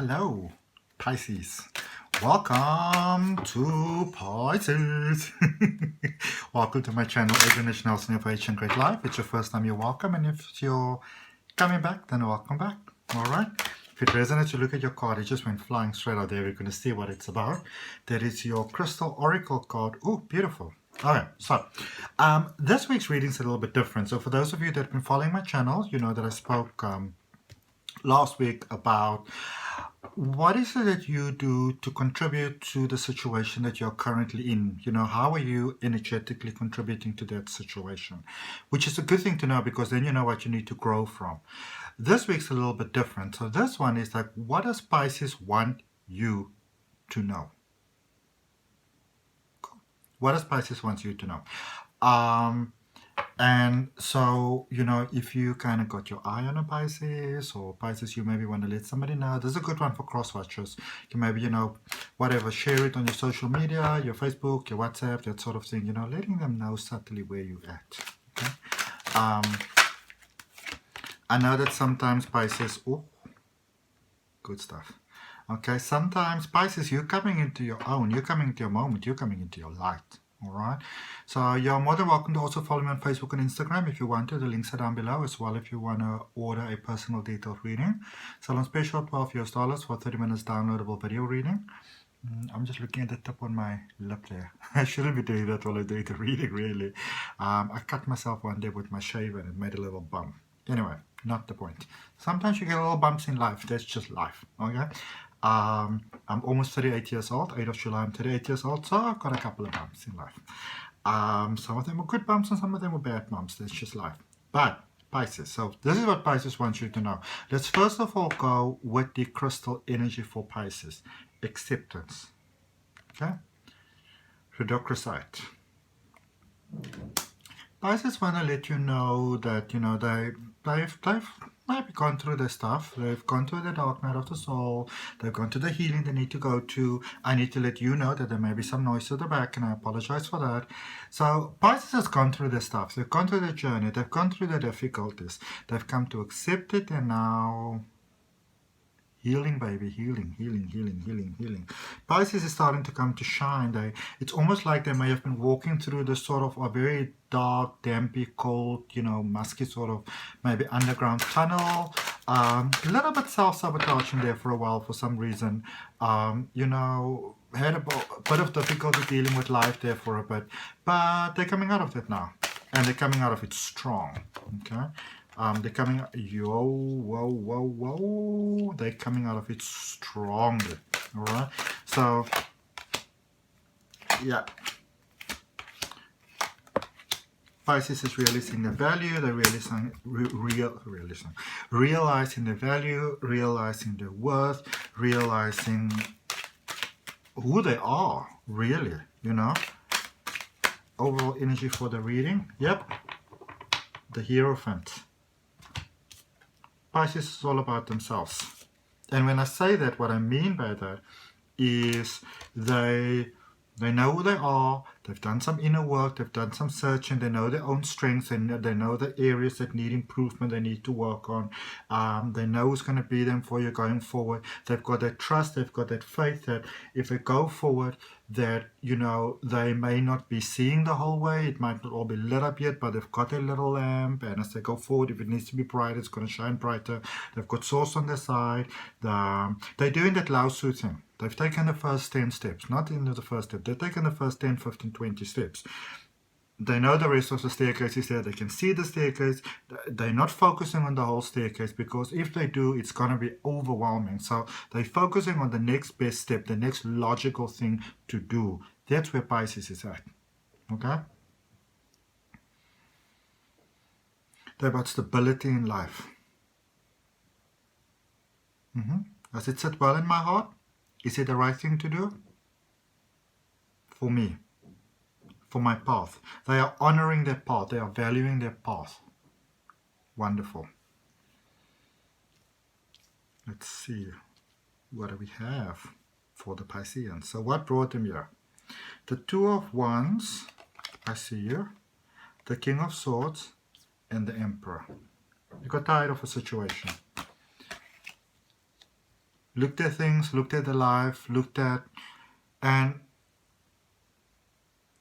Hello, Pisces. Welcome to Pisces. Welcome to my channel, Adrian H of AHN Great Life. If it's your first time, you're welcome. And if you're coming back, then welcome back. All right. If it resonates, you look at your card. It just went flying straight out there. We're going to see what it's about. That is your Crystal Oracle card. Oh, beautiful. Okay, so this week's reading is a little bit different. So for those of you that have been following my channel, you know that I spoke last week about what is it that you do to contribute to the situation that you're currently in. You know, how are you energetically contributing to that situation, which is a good thing to know, because then you know what you need to grow from. This week's a little bit different. So this one is like, what does Pisces want you to know? What does Pisces want you to know? And so, you know, if you kind of got your eye on a Pisces, or Pisces you maybe want to let somebody know, this is a good one for Crosswatchers. You maybe, you know, whatever, share it on your social media, your Facebook, your WhatsApp, that sort of thing, you know, letting them know subtly where you're at. Okay. I know that sometimes Pisces, oh, good stuff. Okay, sometimes Pisces, you're coming into your own, you're coming into your moment, you're coming into your light. All right, so you're more than welcome to also follow me on Facebook and Instagram if you want to. The links are down below as well if you want to order a personal detailed reading. So on special $12 for 30 minutes downloadable video reading. I'm just looking at the tip on my lip there. I shouldn't be doing that while I do the reading, really. I cut myself one day with my shaver and it made a little bump. Anyway, not the point. Sometimes you get little bumps in life. That's just life, okay? I'm almost 38 years old. 8th of July, I'm 38 years old, so I've got a couple of bumps in life. Some of them were good bumps and some of them were bad bumps. That's just life. But Pisces, so this is what Pisces wants you to know. Let's first of all go with the crystal energy for Pisces. Acceptance. Okay? Rhodochrosite. Pisces want to let you know that, you know, they've maybe gone through their stuff. They've gone through the dark night of the soul. They've gone to the healing they need to go to. I need to let you know that there may be some noise at the back, and I apologize for that. So Pisces has gone through their stuff. They've gone through their journey. They've gone through the difficulties. They've come to accept it, and now healing, baby, healing, healing, healing, healing, healing. Pisces is starting to come to shine. It's almost like they may have been walking through this sort of a very dark, dampy, cold, you know, musky sort of maybe underground tunnel. A little bit self-sabotaging there for a while for some reason. You know, had a bit of difficulty dealing with life there for a bit. But they're coming out of it now. And they're coming out of it strong. Okay? They're coming, whoa, they're coming out of it stronger, all right? So, yeah. Pisces is realizing the value, they're realizing their value, realizing their worth, realizing who they are, really, you know? Overall energy for the reading, yep, the Hierophant. Pisces is all about themselves. And when I say that, what I mean by that is they know who they are, they've done some inner work, they've done some searching, they know their own strengths, and they know the areas that need improvement, they need to work on. They know who's going to be them for you going forward. They've got that trust, they've got that faith that if they go forward, that, you know, they may not be seeing the whole way, it might not all be lit up yet, but they've got their little lamp, and as they go forward, if it needs to be bright, it's going to shine brighter. They've got source on their side. They're doing that Lao Tzu thing. They've taken the first 10 steps, not into the first step. They've taken the first 10, 15, 20 steps. They know the rest of the staircase is there. They can see the staircase. They're not focusing on the whole staircase, because if they do, it's going to be overwhelming. So they're focusing on the next best step, the next logical thing to do. That's where Pisces is at. Okay? They're about stability in life. Does it sit well in my heart? Is it the right thing to do? For me. For my path. They are honoring their path. They are valuing their path. Wonderful. Let's see. What do we have for the Pisceans? So what brought them here? The Two of Wands, I see here. The King of Swords and the Emperor. You got tired of a situation. looked at things, looked at the life, and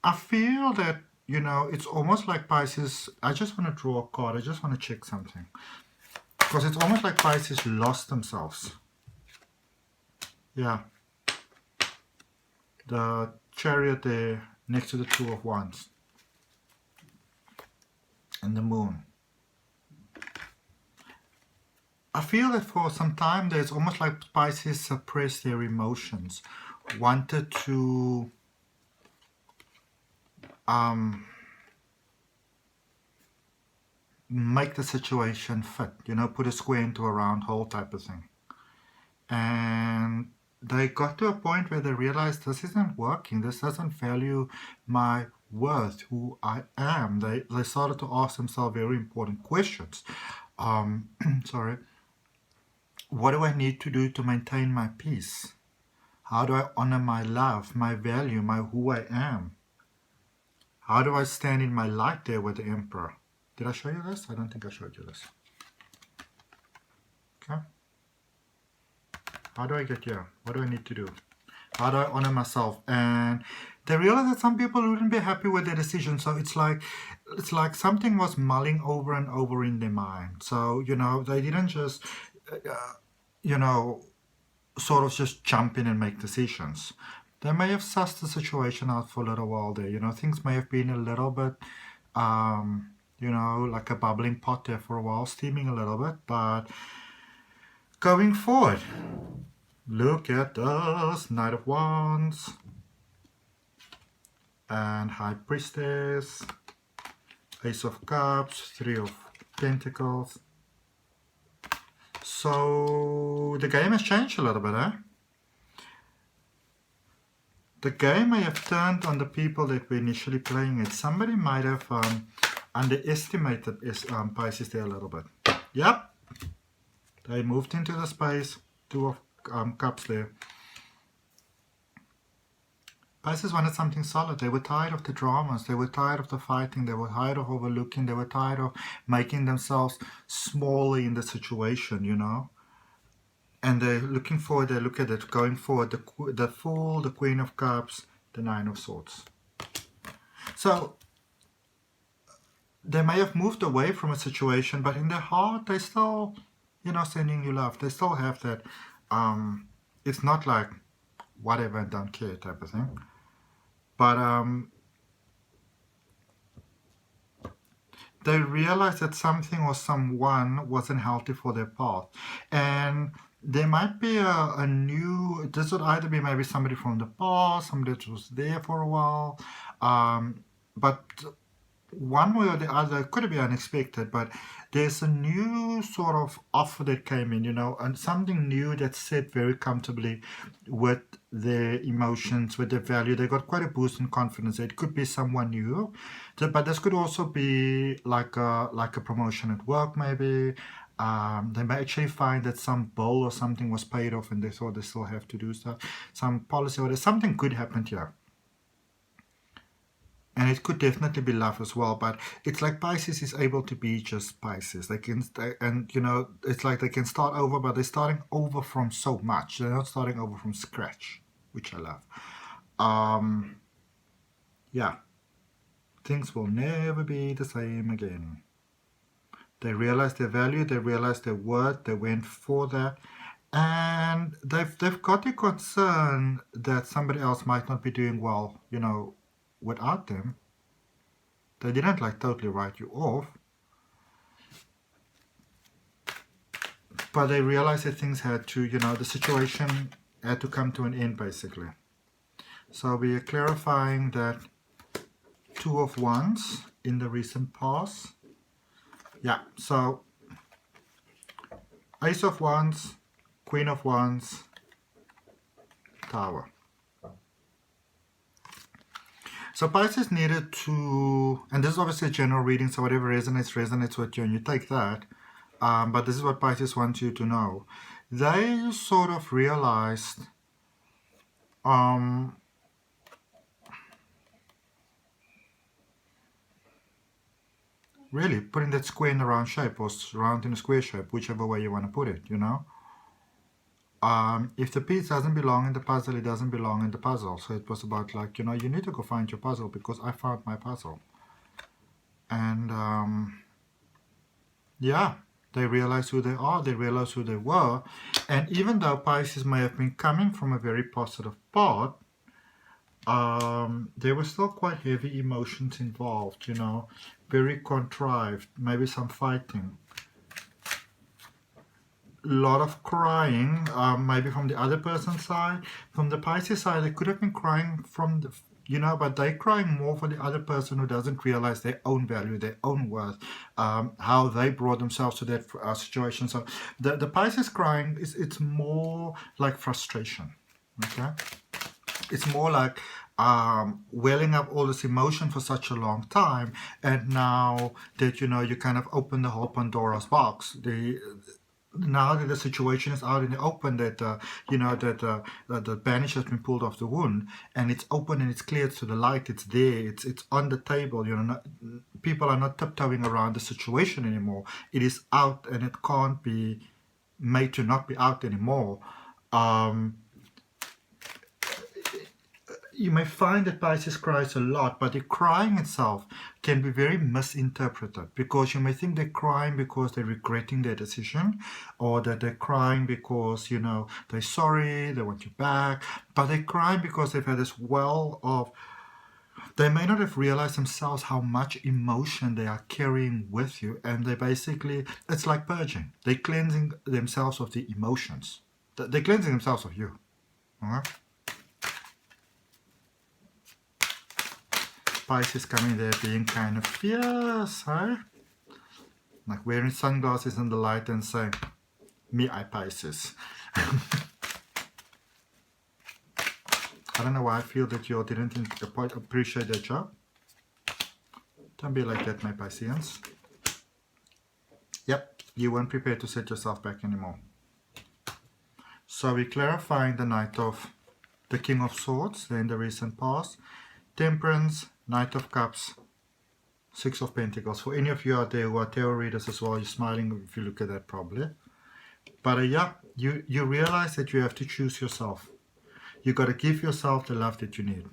I feel that, it's almost like Pisces. I just want to draw a card. I just want to check something. Because it's almost like Pisces lost themselves. Yeah. The Chariot there next to the Two of Wands. And the Moon. I feel that for some time there, it's almost like Pisces suppressed their emotions. Wanted to make the situation fit, put a square into a round hole type of thing. And they got to a point where they realized this isn't working, this doesn't value my worth, who I am. They started to ask themselves very important questions. Sorry. What do I need to do to maintain my peace? How do I honor my love, my value, my who I am? How do I stand in my light there with the Emperor? Did I show you this? I don't think I showed you this. Okay. How do I get here? What do I need to do? How do I honor myself? And they realized that some people wouldn't be happy with their decision. So it's like something was mulling over and over in their mind. So, they didn't just, sort of just jump in and make decisions. They may have sussed the situation out for a little while there. Things may have been a little bit, like a bubbling pot there for a while, steaming a little bit. But going forward, look at this Knight of Wands and High Priestess, Ace of Cups, Three of Pentacles. So the game has changed a little bit, eh? The game may have turned on the people that were initially playing it. Somebody might have underestimated Pisces there a little bit. Yep. They moved into the space. Two of Cups there. Pisces wanted something solid. They were tired of the dramas. They were tired of the fighting. They were tired of overlooking. They were tired of making themselves smaller in the situation, And they're looking forward. They look at it going forward. The Fool, the Queen of Cups, the Nine of Swords. So they may have moved away from a situation, but in their heart, they still, sending you love. They still have that. It's not like whatever, don't care type of thing. But they realized that something or someone wasn't healthy for their path. And there might be a new, this would either be maybe somebody from the past, somebody that was there for a while. But one way or the other, it could be unexpected, but there's a new sort of offer that came in, and something new that sat very comfortably with their emotions, with their value. They got quite a boost in confidence. It could be someone new, but this could also be like a promotion at work, maybe. They may actually find that some bill or something was paid off and they thought they still have to do stuff. Some policy or something could happen here. And it could definitely be love as well, but it's like Pisces is able to be just Pisces. They can, and it's like they can start over, but they're starting over from so much. They're not starting over from scratch, which I love. Yeah, things will never be the same again. They realize their value, they realize their worth, they went for that, and they've got a concern that somebody else might not be doing well, without them. They didn't totally write you off, but they realized that things had to, the situation had to come to an end basically. So we are clarifying that Two of Wands in the recent past. Yeah, so Ace of Wands, Queen of Wands, Tower. So Pisces needed to, and this is obviously a general reading, so whatever resonates with you, and you take that. But this is what Pisces wants you to know. They sort of realized really putting that square in a round shape or round in a square shape, whichever way you want to put it, If the piece doesn't belong in the puzzle, it doesn't belong in the puzzle. So it was about like, you know, you need to go find your puzzle because I found my puzzle. And yeah, they realized who they are, they realized who they were. And even though Pisces may have been coming from a very positive part, there were still quite heavy emotions involved, you know, very contrived, maybe some fighting. Lot of crying, maybe from the other person's side. From the Pisces side, they could have been crying from the, you know, but they're crying more for the other person who doesn't realize their own value, their own worth, how they brought themselves to that situation. So the Pisces crying is, it's more like frustration. Okay, it's more like welling up all this emotion for such a long time, and now that, you know, you kind of open the whole Pandora's box. Now that the situation is out in the open, that you know, that the bandage has been pulled off the wound, and it's open and it's clear to the light, it's there, it's on the table, you know, people are not tiptoeing around the situation anymore. It is out and it can't be made to not be out anymore. You may find that Pisces cries a lot, but the crying itself can be very misinterpreted, because you may think they're crying because they're regretting their decision, or that they're crying because, you know, they're sorry, they want you back, but they're crying because they've had this well of, they may not have realized themselves how much emotion they are carrying with you, and they basically, it's like purging. They're cleansing themselves of the emotions. They're cleansing themselves of you. All right? Pisces coming there being kind of fierce, huh? Like wearing sunglasses in the light and saying, me, I Pisces. I don't know why I feel that you all didn't appreciate their job. Don't be like that, my Pisceans. Yep, you weren't prepared to set yourself back anymore. So we're clarifying the Knight of the King of Swords in the recent past. Temperance, Knight of Cups, Six of Pentacles. For any of you out there who are tarot readers as well, you're smiling if you look at that probably. But yeah, you realize that you have to choose yourself. You got to give yourself the love that you need.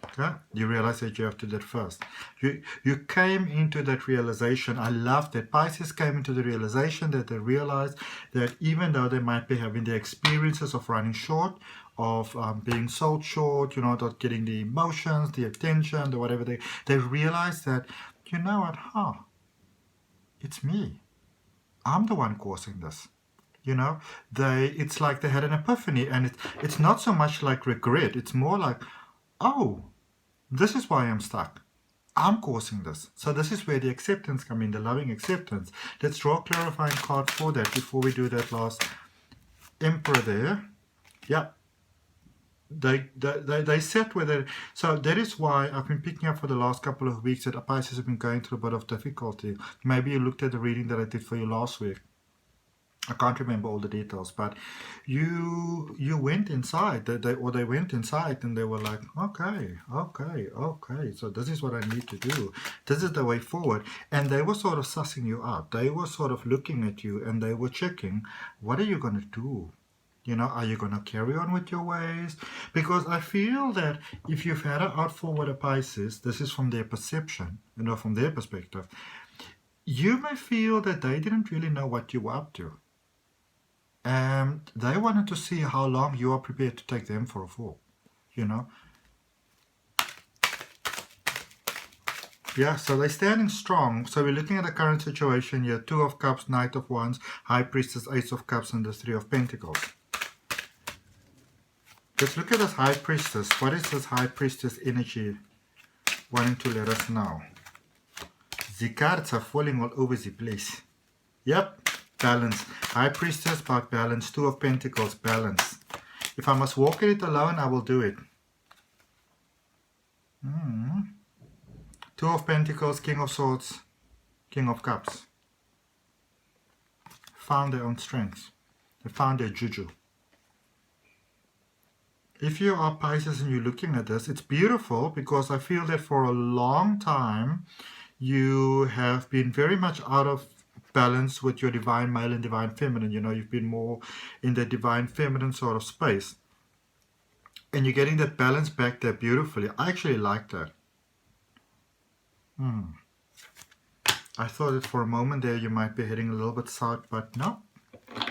Okay? You realize that you have to do that first. You came into that realization. I love that Pisces came into the realization that they realized that even though they might be having the experiences of running short, of being sold short, you know, not getting the emotions, the attention, the whatever, they realize that, you know what, it's me. I'm the one causing this. You know, it's like they had an epiphany, and it's not so much like regret. It's more like, oh, this is why I'm stuck. I'm causing this. So this is where the acceptance comes in, the loving acceptance. Let's draw a clarifying card for that before we do that last Emperor there. Yeah. They sat with it. So that is why I've been picking up for the last couple of weeks that Pisces have been going through a bit of difficulty. Maybe you looked at the reading that I did for you last week. I can't remember all the details, but you went inside. They went inside and they were like, okay. So this is what I need to do. This is the way forward. And they were sort of sussing you out. They were sort of looking at you and they were checking, what are you going to do? You know, are you going to carry on with your ways? Because I feel that if you've had an out forward a Pisces, this is from their perception, you know, from their perspective, you may feel that they didn't really know what you were up to. And they wanted to see how long you are prepared to take them for a fool, you know. Yeah, so they're standing strong. So we're looking at the current situation here. Two of Cups, Knight of Wands, High Priestess, Ace of Cups, and the Three of Pentacles. Let's look at this High Priestess. What is this High Priestess energy wanting to let us know? The cards are falling all over the place. Yep, balance. High Priestess, about balance. Two of Pentacles, balance. If I must walk in it alone, I will do it. Two of Pentacles, King of Swords, King of Cups. Found their own strengths. They found their juju. If you are Pisces and you're looking at this, it's beautiful because I feel that for a long time you have been very much out of balance with your divine male and divine feminine. You know, you've been more in the divine feminine sort of space. And you're getting that balance back there beautifully. I actually like that. I thought that for a moment there you might be heading a little bit south, but no.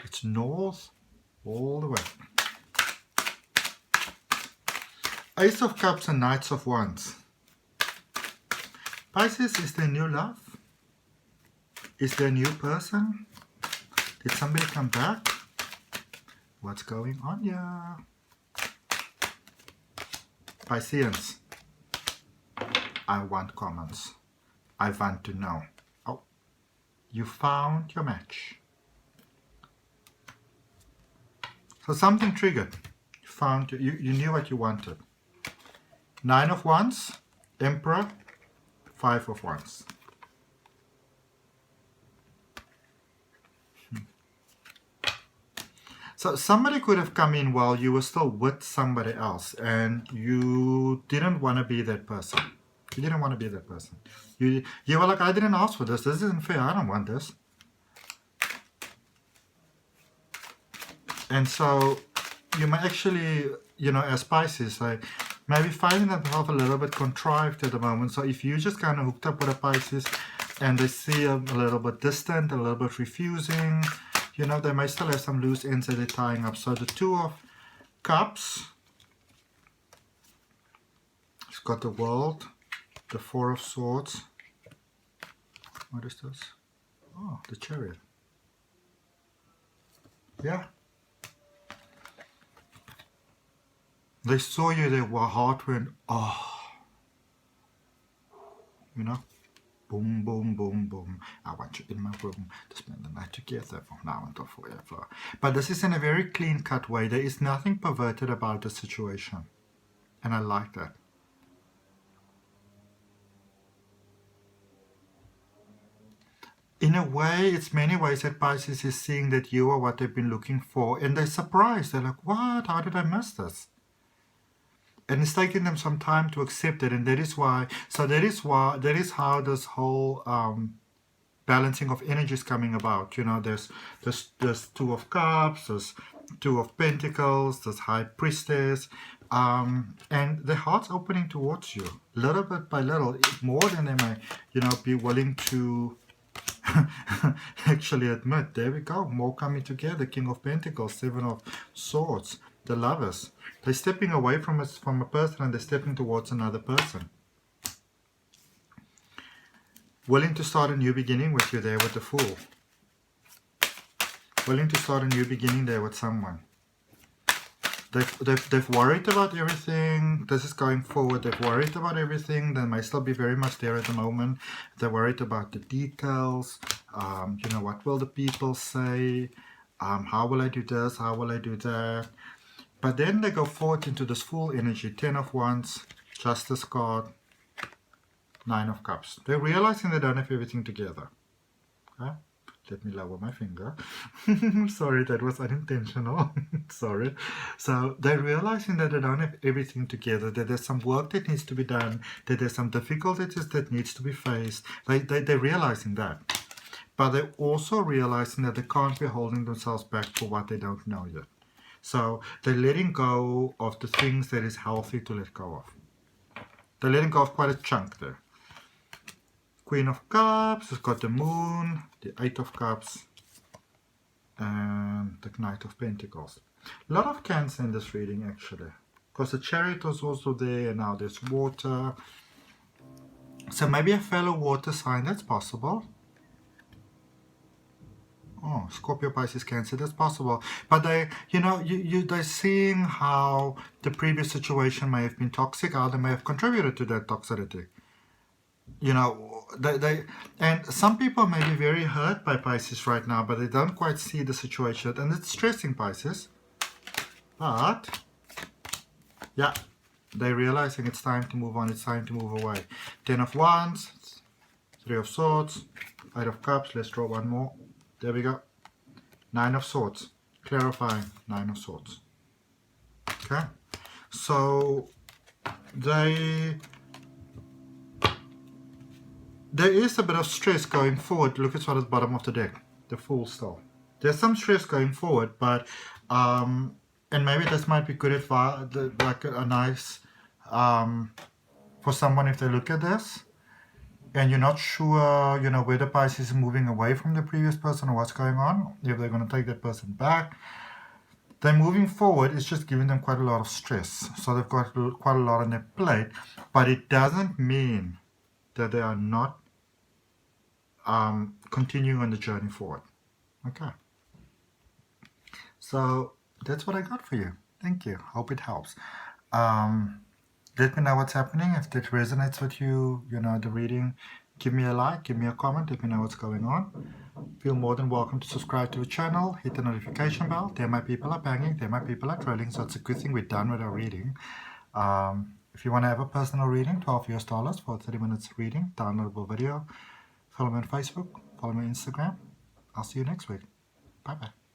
It's north all the way. Ace of Cups and Knights of Wands. Pisces, is there new love? Is there a new person? Did somebody come back? What's going on here? Pisceans, I want comments. I want to know. Oh, you found your match. So something triggered. You found, you knew what you wanted. 9 of Wands, Emperor, 5 of Wands. So somebody could have come in while you were still with somebody else and you didn't want to be that person. You didn't want to be that person. You were like, I didn't ask for this. This isn't fair. I don't want this. And so you might actually, you know, as Pisces, like maybe finding themselves a little bit contrived at the moment. So if you just kind of hooked up with a Pisces and they see a little bit distant, a little bit refusing, you know, they may still have some loose ends that they're tying up. So the 2 of Cups, it's got the World, the 4 of Swords. What is this? Oh, the Chariot. Yeah. They saw you, their heart went, oh, you know, boom, boom, boom, boom. I want you in my room to spend the night together from now until forever. But this is in a very clean-cut way. There is nothing perverted about the situation. And I like that. In a way, it's many ways that Pisces is seeing that you are what they've been looking for. And they're surprised. They're like, what? How did I miss this? And it's taking them some time to accept it, and that is why. So that is how this whole balancing of energy is coming about. You know, there's 2 of Cups, there's 2 of Pentacles, there's High Priestess, and their heart's opening towards you, little bit by little, more than they may, you know, be willing to actually admit. There we go, more coming together. King of Pentacles, 7 of Swords, the Lovers. They're stepping away from a person and they're stepping towards another person. Willing to start a new beginning with you there with the Fool. Willing to start a new beginning there with someone. They've worried about everything. This is going forward. They've worried about everything. They may still be very much there at the moment. They're worried about the details. You know, what will the people say? How will I do this? How will I do that? But then they go forward into this Fool energy. 10 of Wands, Justice card, 9 of Cups. They're realizing they don't have everything together. Okay? Let me lower my finger. Sorry, that was unintentional. Sorry. So they're realizing that they don't have everything together, that there's some work that needs to be done, that there's some difficulties that needs to be faced. They're realizing that. But they're also realizing that they can't be holding themselves back for what they don't know yet. So they're letting go of the things that is healthy to let go of. They're letting go of quite a chunk there. Queen of Cups has got the Moon, the 8 of Cups, and the Knight of Pentacles. A lot of Cancer in this reading actually, because the Chariot was also there, and now there's water. So maybe a fellow water sign, that's possible. Oh, Scorpio, Pisces, Cancer, that's possible. But they, you know, they're seeing how the previous situation may have been toxic, how they may have contributed to that toxicity. You know, and some people may be very hurt by Pisces right now, but they don't quite see the situation, and it's stressing Pisces. But yeah, they're realizing it's time to move on, it's time to move away. 10 of Wands, 3 of Swords, 8 of Cups. Let's draw one more. There we go. 9 of Swords, clarifying. 9 of Swords. Okay, there is a bit of stress going forward. Look at what at the bottom of the deck, the Fool still. There's some stress going forward, but and maybe this might be good advice, like a nice for someone if they look at this and you're not sure, you know, whether Pisces is moving away from the previous person or what's going on, if they're going to take that person back. They're moving forward, it's just giving them quite a lot of stress. So they've got quite a lot on their plate, but it doesn't mean that they are not continuing on the journey forward. Okay. So that's what I got for you. Thank you. Hope it helps. Let me know what's happening. If that resonates with you, you know, the reading, give me a like, give me a comment, let me know what's going on. Feel more than welcome to subscribe to the channel, hit the notification bell. There my people are banging, there my people are trolling, so it's a good thing we're done with our reading. If you want to have a personal reading, $12 for 30 minutes reading, downloadable video. Follow me on Facebook, follow me on Instagram. I'll see you next week. Bye-bye.